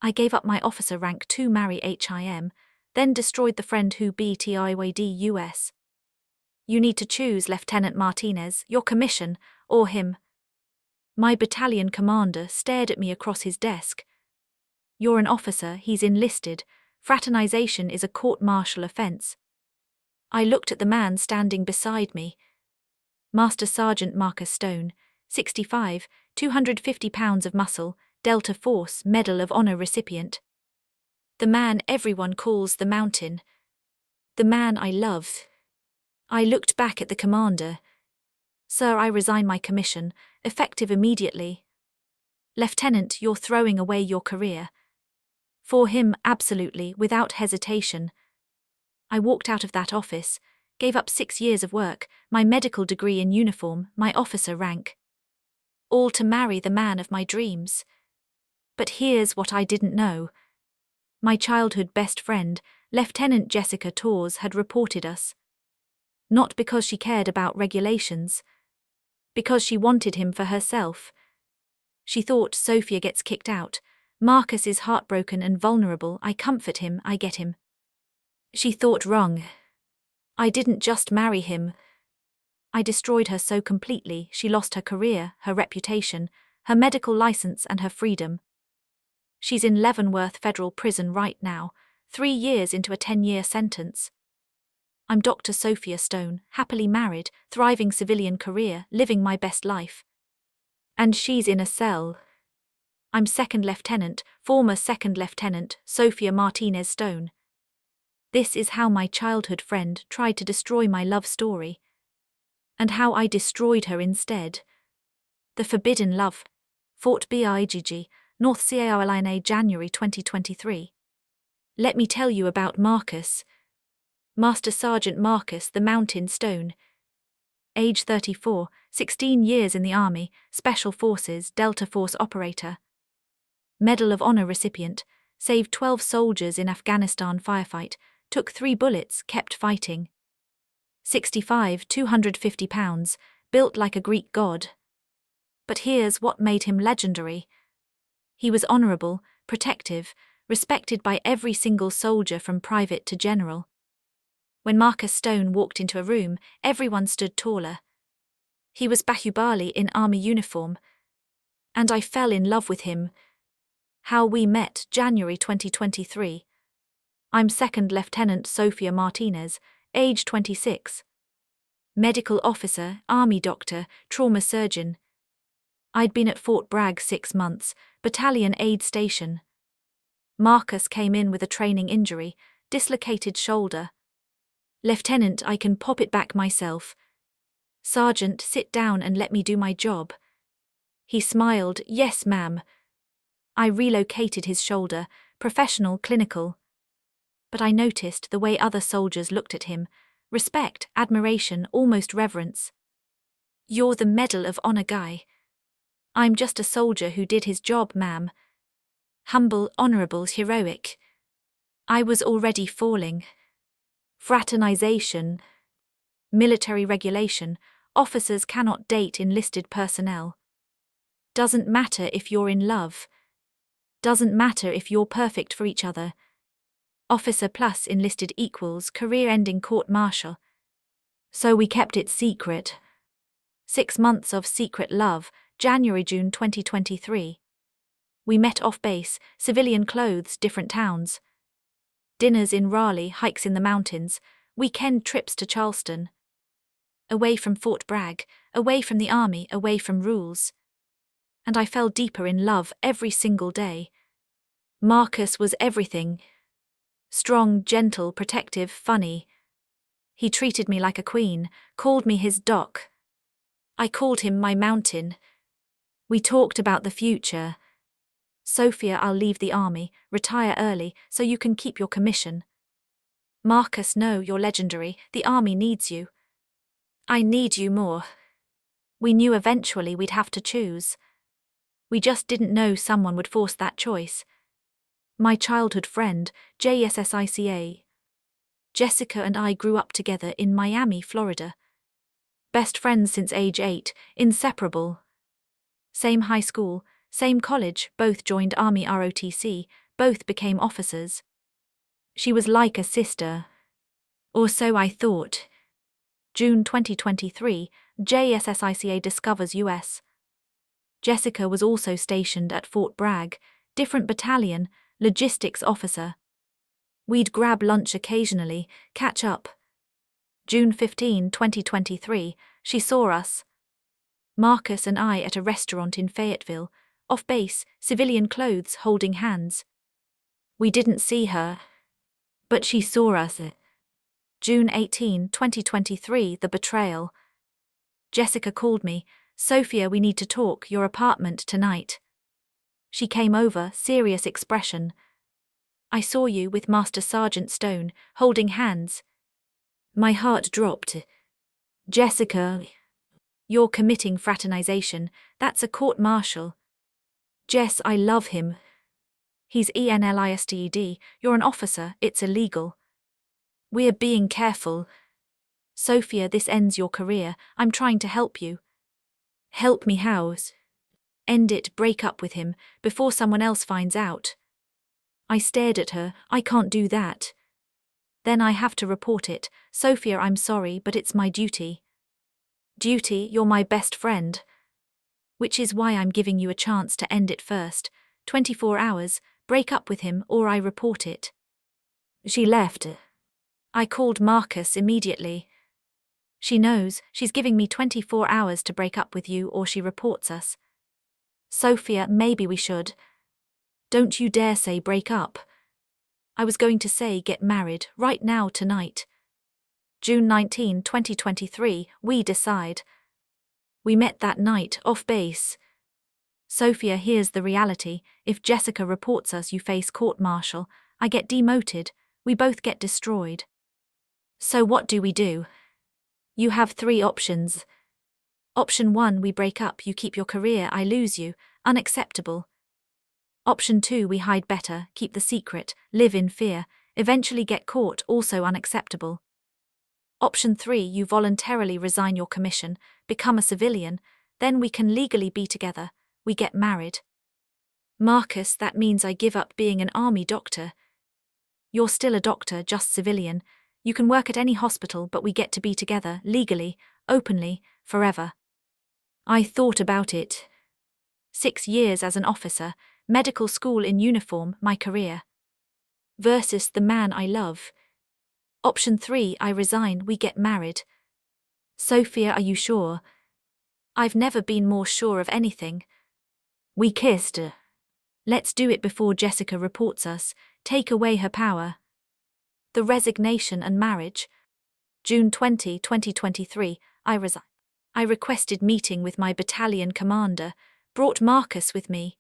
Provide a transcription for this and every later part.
I gave up my officer rank to marry HIM, then destroyed the friend who BTIYD US. You need to choose, Lieutenant Martinez, your commission, or him. My battalion commander stared at me across his desk. You're an officer, he's enlisted. Fraternization is a court-martial offense. I looked at the man standing beside me. Master Sergeant Marcus Stone, 65, 250 pounds of muscle, Delta Force Medal of Honor recipient. The man everyone calls the Mountain. The man I love. I looked back at the commander. Sir, I resign my commission, effective immediately. Lieutenant, you're throwing away your career. For him, absolutely, without hesitation. I walked out of that office, gave up 6 years of work, my medical degree in uniform, my officer rank. All to marry the man of my dreams. But here's what I didn't know. My childhood best friend, Lieutenant Jessica Torres, had reported us. Not because she cared about regulations. Because she wanted him for herself. She thought Sophia gets kicked out. Marcus is heartbroken and vulnerable. I comfort him, I get him. She thought wrong. I didn't just marry him. I destroyed her so completely she lost her career, her reputation, her medical license and her freedom. She's in Leavenworth Federal Prison right now, 3 years into a 10-year sentence. I'm Dr. Sophia Stone, happily married, thriving civilian career, living my best life. And she's in a cell. I'm Second Lieutenant, former Second Lieutenant, Sophia Martinez Stone. This is how my childhood friend tried to destroy my love story. And how I destroyed her instead. The Forbidden Love. Fort Bigg, North Carolina, January 2023. Let me tell you about Marcus. Master Sergeant Marcus the Mountain Stone. Age 34, 16 years in the Army, Special Forces, Delta Force operator. Medal of Honor recipient, saved 12 soldiers in Afghanistan firefight, took 3 bullets, kept fighting. 65, 250 pounds, built like a Greek god. But here's what made him legendary. He was honorable, protective, respected by every single soldier from private to general. When Marcus Stone walked into a room, everyone stood taller. He was Bahubali in army uniform. And I fell in love with him. How we met, January 2023. I'm Second Lieutenant Sophia Martinez, age 26. Medical officer, army doctor, trauma surgeon. I'd been at Fort Bragg 6 months, battalion aid station. Marcus came in with a training injury, dislocated shoulder. Lieutenant, I can pop it back myself. Sergeant, sit down and let me do my job. He smiled, yes ma'am. I relocated his shoulder, professional, clinical. But I noticed the way other soldiers looked at him, respect, admiration, almost reverence. You're the Medal of Honor guy. I'm just a soldier who did his job, ma'am. Humble, honorable, heroic. I was already falling. Fraternization. Military regulation. Officers cannot date enlisted personnel. Doesn't matter if you're in love. Doesn't matter if you're perfect for each other. Officer plus enlisted equals career-ending court-martial. So we kept it secret. 6 months of secret love, January-June 2023. We met off-base, civilian clothes, different towns. Dinners in Raleigh, hikes in the mountains, weekend trips to Charleston. Away from Fort Bragg, away from the army, away from rules. And I fell deeper in love every single day. Marcus was everything. Strong, gentle, protective, funny. He treated me like a queen, called me his doc. I called him my mountain. We talked about the future. Sophia, I'll leave the army, retire early, so you can keep your commission. Marcus, no, you're legendary, the army needs you. I need you more. We knew eventually we'd have to choose. We just didn't know someone would force that choice. My childhood friend, Jessica. Jessica and I grew up together in Miami, Florida. Best friends since age 8, inseparable. Same high school, same college, both joined Army ROTC, both became officers. She was like a sister. Or so I thought. June 2023, JSSICA discovers US. Jessica was also stationed at Fort Bragg, different battalion, logistics officer. We'd grab lunch occasionally, catch up. June 15, 2023, she saw us. Marcus and I at a restaurant in Fayetteville, off base, civilian clothes, holding hands. We didn't see her, but she saw us. June 18, 2023, the betrayal. Jessica called me, "Sophia, we need to talk, your apartment tonight." She came over, serious expression. "I saw you with Master Sergeant Stone, holding hands." My heart dropped. "Jessica, you're committing fraternization, that's a court-martial." "Jess, I love him. He's enlisted, you're an officer, it's illegal." "We're being careful." "Sophia, this ends your career, I'm trying to help you." "Help me how?" "End it, break up with him, before someone else finds out." I stared at her, "I can't do that." "Then I have to report it. Sophia, I'm sorry, but it's my duty." "Duty, you're my best friend." "Which is why I'm giving you a chance to end it first. 24 hours, break up with him or I report it." She left. I called Marcus immediately. "She knows, she's giving me 24 hours to break up with you or she reports us." "Sophia, maybe we should." "Don't you dare say break up." I was going to say get married, right now tonight. June 19, 2023, we decide. We met that night, off base. "Sophia, here's the reality. If Jessica reports us, you face court-martial. I get demoted. We both get destroyed." "So what do we do?" "You have 3 options. Option 1, we break up, you keep your career, I lose you. Unacceptable. Option 2, we hide better, keep the secret, live in fear, eventually get caught, also unacceptable. Option 3, you voluntarily resign your commission, become a civilian, then we can legally be together, we get married." "Marcus, that means I give up being an army doctor." "You're still a doctor, just civilian. You can work at any hospital, but we get to be together, legally, openly, forever." I thought about it. 6 years as an officer, medical school in uniform, my career. Versus the man I love. Option 3, I resign, we get married. "Sophia, are you sure?" "I've never been more sure of anything." We kissed. "Let's do it before Jessica reports us, take away her power." The resignation and marriage. June 20, 2023, I resigned. I requested meeting with my battalion commander, brought Marcus with me.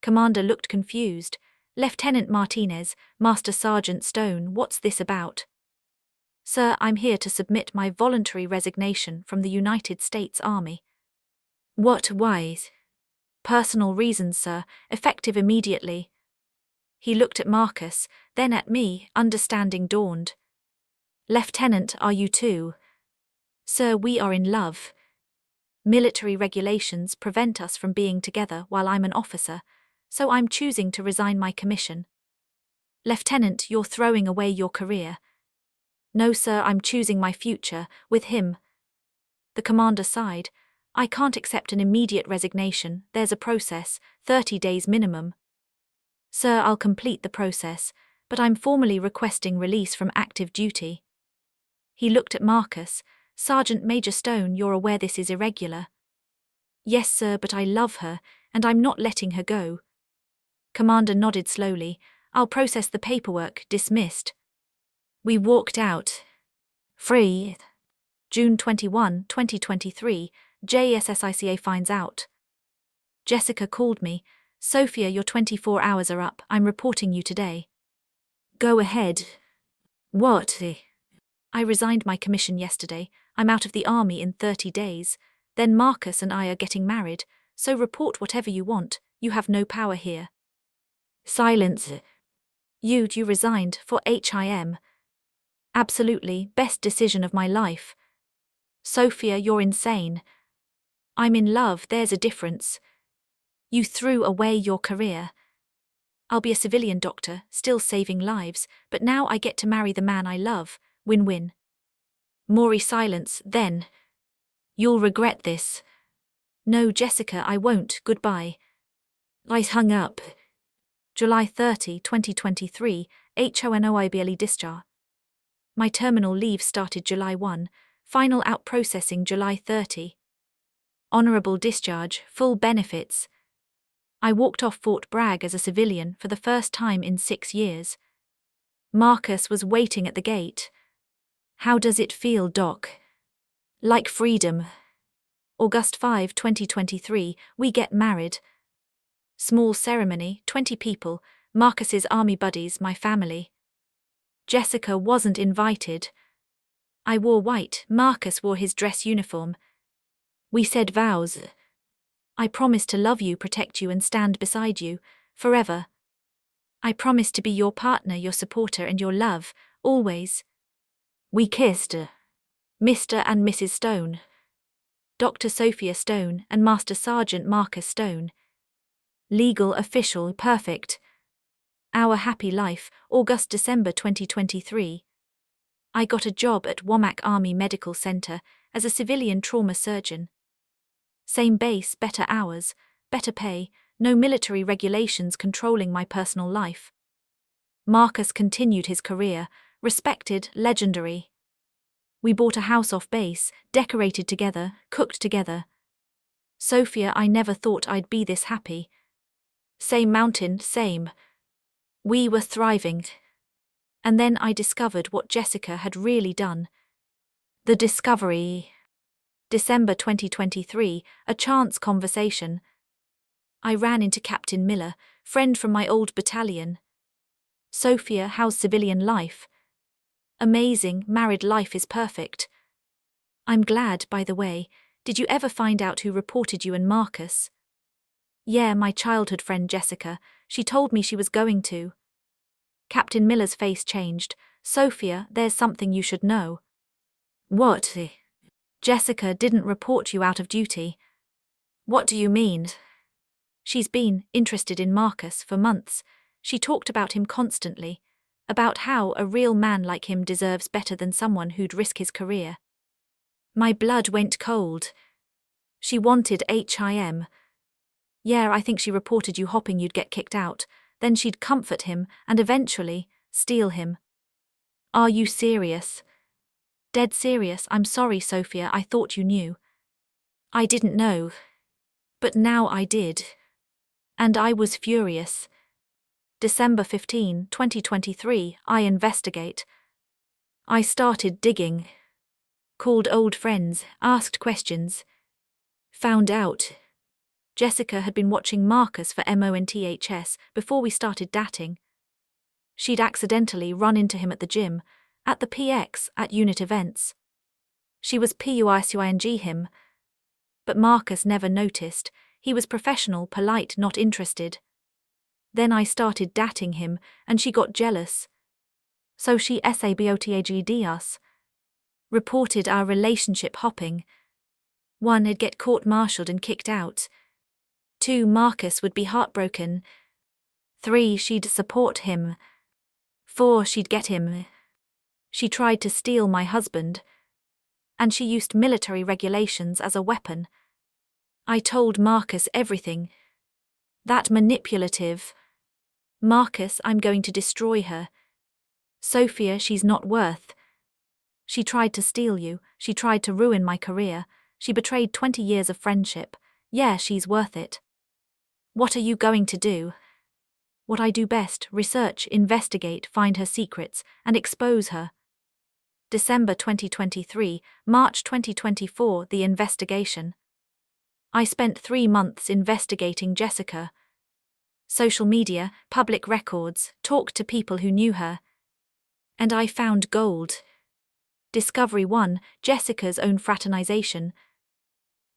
Commander looked confused. "Lieutenant Martinez, Master Sergeant Stone, what's this about?" "Sir, I'm here to submit my voluntary resignation from the United States Army." "What, why?" "Personal reasons, sir, effective immediately." He looked at Marcus, then at me, understanding dawned. "Lieutenant, are you too?" "Sir, we are in love. Military regulations prevent us from being together while I'm an officer, so I'm choosing to resign my commission." "Lieutenant, you're throwing away your career." "No, sir, I'm choosing my future, with him." The commander sighed. "I can't accept an immediate resignation, there's a process, 30 days minimum." "Sir, I'll complete the process, but I'm formally requesting release from active duty." He looked at Marcus. "Sergeant Major Stone, you're aware this is irregular." "Yes, sir, but I love her, and I'm not letting her go." Commander nodded slowly. "I'll process the paperwork, dismissed." We walked out. Free. June 21, 2023, JSSICA finds out. Jessica called me. "Sophia, your 24 hours are up, I'm reporting you today." "Go ahead." "What?" "I resigned my commission yesterday, I'm out of the army in 30 days. Then Marcus and I are getting married, so report whatever you want, you have no power here." Silence. You resigned, for HIM. "Absolutely, best decision of my life." "Sophia, you're insane." "I'm in love, there's a difference." "You threw away your career." I'll be a civilian doctor, still saving lives, but now I get to marry the man I love. Win-win. Maury silence, then. You'll regret this. No, Jessica, I won't, goodbye. I hung up. July 30, 2023, HONOIBLE discharge. My terminal leave started July 1, final out processing July 30. Honorable discharge, full benefits. I walked off Fort Bragg as a civilian for the first time in 6 years. Marcus was waiting at the gate. How does it feel, Doc? Like freedom. August 5, 2023, we get married. Small ceremony, 20 people, Marcus's army buddies, my family. Jessica wasn't invited. I wore white, Marcus wore his dress uniform. We said vows. I promise to love you, protect you and stand beside you, forever. I promise to be your partner, your supporter and your love, always. We kissed. Mr. and Mrs. Stone. Dr. Sophia Stone and Master Sergeant Marcus Stone. Legal official, perfect. Our happy life, August-December 2023. I got a job at Womack Army Medical Center as a civilian trauma surgeon. Same base, better hours, better pay, no military regulations controlling my personal life. Marcus continued his career, respected, legendary. We bought a house off base, decorated together, cooked together. Sophia, I never thought I'd be this happy. Same mountain, same. We were thriving. And then I discovered what Jessica had really done. The discovery. December 2023, a chance conversation. I ran into Captain Miller, friend from my old battalion. Sophia, how's civilian life? Amazing, married life is perfect. I'm glad, by the way. Did you ever find out who reported you and Marcus? Yeah, my childhood friend Jessica. She told me she was going to. Captain Miller's face changed. Sophia, there's something you should know. What? Jessica didn't report you out of duty. What do you mean? She's been interested in Marcus for months. She talked about him constantly. About how a real man like him deserves better than someone who'd risk his career. My blood went cold. She wanted HIM. Yeah, I think she reported you hopping you'd get kicked out, then she'd comfort him and eventually steal him. Are you serious? Dead serious, I'm sorry, Sophia, I thought you knew. I didn't know. But now I did. And I was furious. December 15, 2023, I investigate. I started digging. Called old friends, asked questions. Found out. Jessica had been watching Marcus for MONTHS before we started dating. She'd accidentally run into him at the gym, at the PX, at unit events. She was PUISUING him. But Marcus never noticed. He was professional, polite, not interested. Then I started dating him, and she got jealous. So she SABOTAGD us. Reported our relationship hopping. 1. I'd get court-martialed and kicked out. 2. Marcus would be heartbroken. 3. She'd support him. 4. She'd get him. She tried to steal my husband. And she used military regulations as a weapon. I told Marcus everything. That manipulative. Marcus, I'm going to destroy her. Sophia, she's not worth. She tried to steal you, she tried to ruin my career, she betrayed 20 years of friendship. Yeah, she's worth it. What are you going to do? What I do best, research, investigate, find her secrets, and expose her. December 2023, March 2024, the investigation. I spent 3 months investigating Jessica. Social media, public records, talked to people who knew her. And I found gold. Discovery 1, Jessica's own fraternization.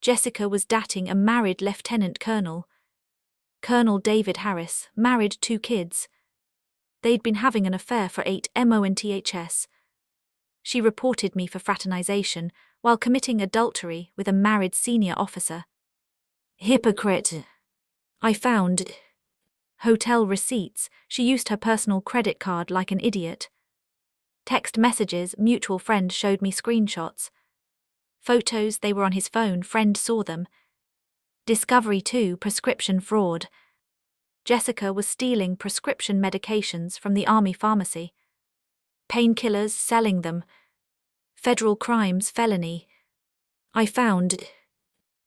Jessica was dating a married lieutenant colonel. Colonel David Harris, married 2 kids. They'd been having an affair for 8 months. She reported me for fraternization while committing adultery with a married senior officer. Hypocrite. I found Hotel receipts, she used her personal credit card like an idiot. Text messages, mutual friend showed me screenshots. Photos, they were on his phone, friend saw them. Discovery 2, prescription fraud. Jessica was stealing prescription medications from the army pharmacy. Painkillers, selling them. Federal crimes, felony. I found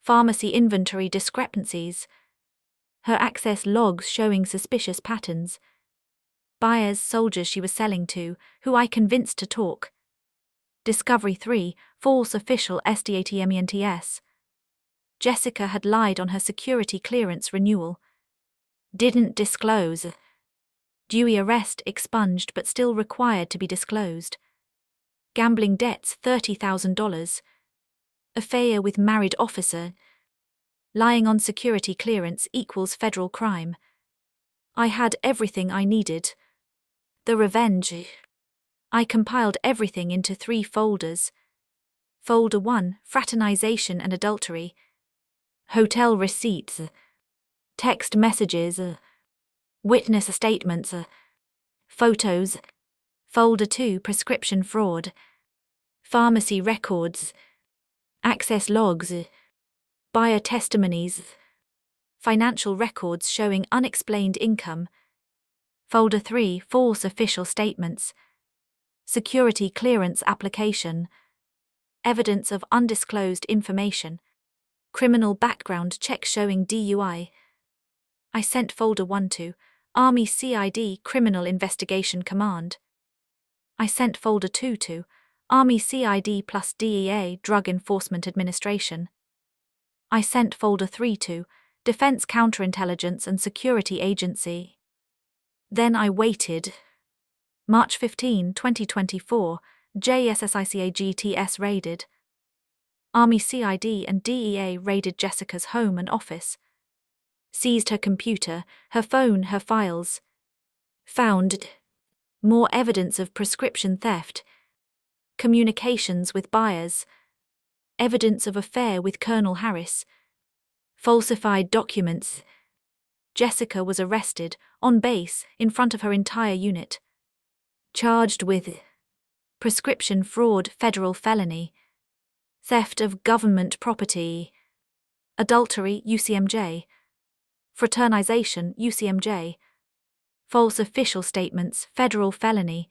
pharmacy inventory discrepancies. Her access logs showing suspicious patterns. Buyers, soldiers she was selling to, who I convinced to talk. Discovery 3, false official SDATMENTS. Jessica had lied on her security clearance renewal. Didn't disclose. Dewey arrest expunged but still required to be disclosed. Gambling debts $30,000. Affair with married officer. Lying on security clearance equals federal crime. I had everything I needed. The revenge. I compiled everything into 3 folders. Folder 1, fraternization and adultery. Hotel receipts. Text messages. Witness statements. Photos. Folder 2, prescription fraud. Pharmacy records. Access logs. Buyer testimonies. Financial records showing unexplained income. Folder 3, false official statements. Security clearance application. Evidence of undisclosed information. Criminal background check showing DUI. I sent folder 1 to Army CID Criminal Investigation Command. I sent folder 2 to Army CID plus DEA Drug Enforcement Administration. I sent folder 3 to Defense Counterintelligence and Security Agency. Then I waited. March 15, 2024, JSSICAGTS raided. Army CID and DEA raided Jessica's home and office. Seized her computer, her phone, her files. Found more evidence of prescription theft. Communications with buyers. Evidence of affair with Colonel Harris. Falsified documents. Jessica was arrested, on base, in front of her entire unit. Charged with prescription fraud, federal felony. Theft of government property. Adultery, UCMJ. Fraternization, UCMJ. False official statements, federal felony.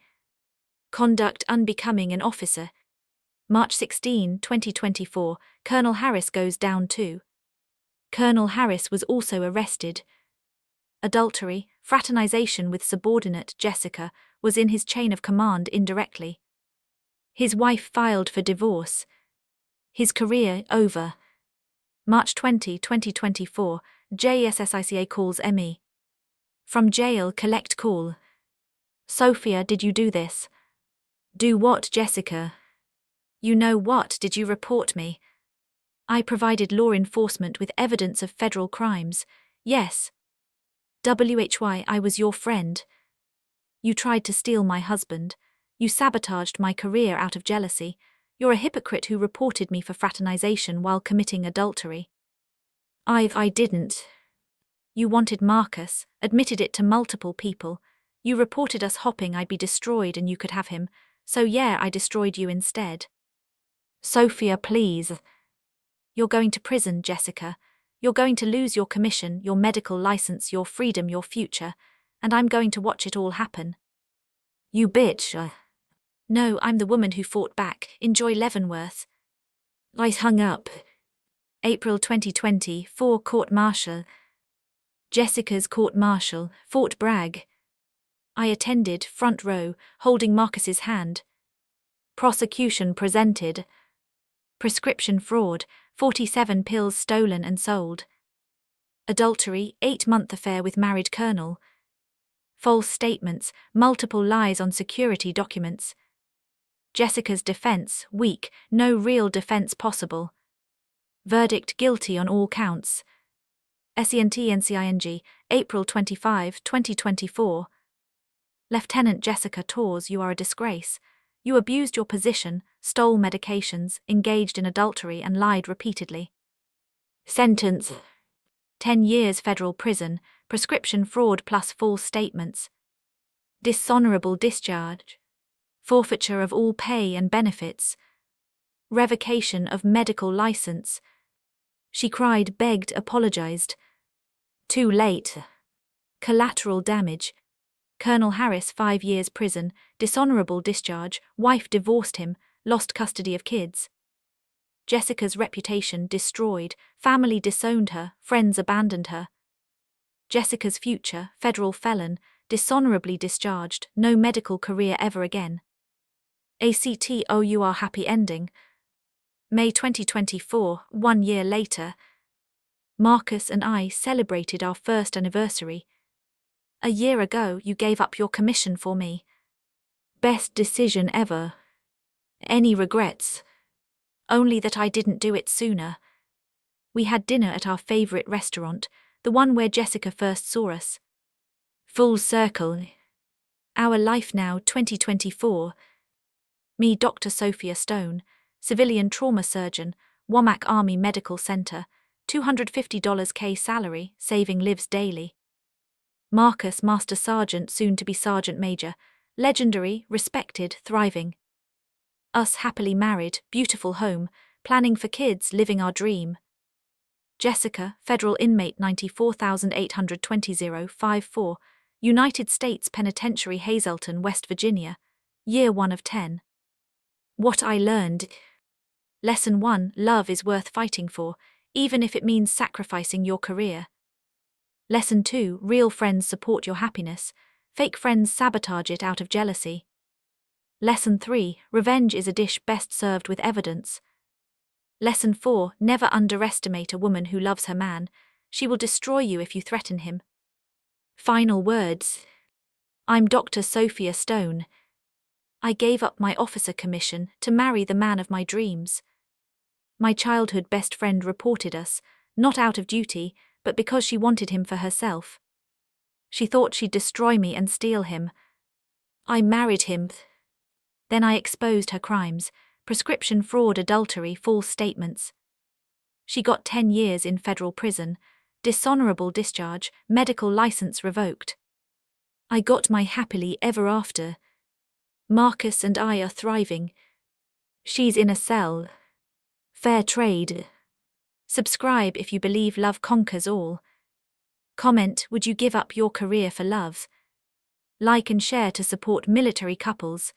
Conduct unbecoming an officer. March 16, 2024, Colonel Harris goes down too. Colonel Harris was also arrested. Adultery, fraternization with subordinate Jessica was in his chain of command indirectly. His wife filed for divorce. His career over. March 20, 2024, JSSICA calls ME. From jail collect call. Sophia, did you do this? Do what, Jessica? You know what, did you report me? I provided law enforcement with evidence of federal crimes. Yes. WHY, I was your friend. You tried to steal my husband. You sabotaged my career out of jealousy. You're a hypocrite who reported me for fraternization while committing adultery. I didn't. You wanted Marcus, admitted it to multiple people. You reported us hopping I'd be destroyed and you could have him. So yeah, I destroyed you instead. Sophia, please. You're going to prison, Jessica. You're going to lose your commission, your medical license, your freedom, your future, and I'm going to watch it all happen. You bitch. No, I'm the woman who fought back. Enjoy Leavenworth. I hung up. April 2020, 4 Court-Martial. Jessica's Court-Martial, Fort Bragg. I attended, front row, holding Marcus's hand. Prosecution presented. Prescription fraud, 47 pills stolen and sold. Adultery, 8-month affair with married colonel. False statements, multiple lies on security documents. Jessica's defense, weak, no real defense possible. Verdict guilty on all counts. SENT-NCING, April 25, 2024. Lieutenant Jessica Torres, you are a disgrace. You abused your position, stole medications, engaged in adultery and lied repeatedly. Sentence: 10 years federal prison, prescription fraud plus false statements, dishonorable discharge, forfeiture of all pay and benefits, revocation of medical license. She cried, begged, apologized. Too late. Collateral damage. Colonel Harris 5 years prison, dishonorable discharge, wife divorced him, lost custody of kids. Jessica's reputation destroyed, family disowned her, friends abandoned her. Jessica's future, federal felon, dishonorably discharged, no medical career ever again. ACTOUR happy ending. May 2024, 1 year later. Marcus and I celebrated our first anniversary. A year ago, you gave up your commission for me. Best decision ever. Any regrets? Only that I didn't do it sooner. We had dinner at our favorite restaurant, the one where Jessica first saw us. Full circle. Our life now, 2024. Me, Dr. Sophia Stone, civilian trauma surgeon, Womack Army Medical Center, $250 K salary, saving lives daily. Marcus, Master Sergeant, soon to be Sergeant Major, legendary, respected, thriving. Us happily married, beautiful home, planning for kids, living our dream. Jessica, federal inmate 94820-54, United States Penitentiary, Hazleton, West Virginia, year 1 of 10. What I learned. Lesson 1, love is worth fighting for, even if it means sacrificing your career. Lesson 2, real friends support your happiness, fake friends sabotage it out of jealousy. Lesson 3, revenge is a dish best served with evidence. Lesson 4, never underestimate a woman who loves her man, she will destroy you if you threaten him. Final words. I'm Dr. Sophia Stone. I gave up my officer commission to marry the man of my dreams. My childhood best friend reported us, not out of duty, but because she wanted him for herself. She thought she'd destroy me and steal him. I married him. Then I exposed her crimes, prescription fraud, adultery, false statements. She got 10 years in federal prison, dishonorable discharge, medical license revoked. I got my happily ever after. Marcus and I are thriving. She's in a cell. Fair trade. Subscribe if you believe love conquers all. Comment, would you give up your career for love? Like and share to support military couples.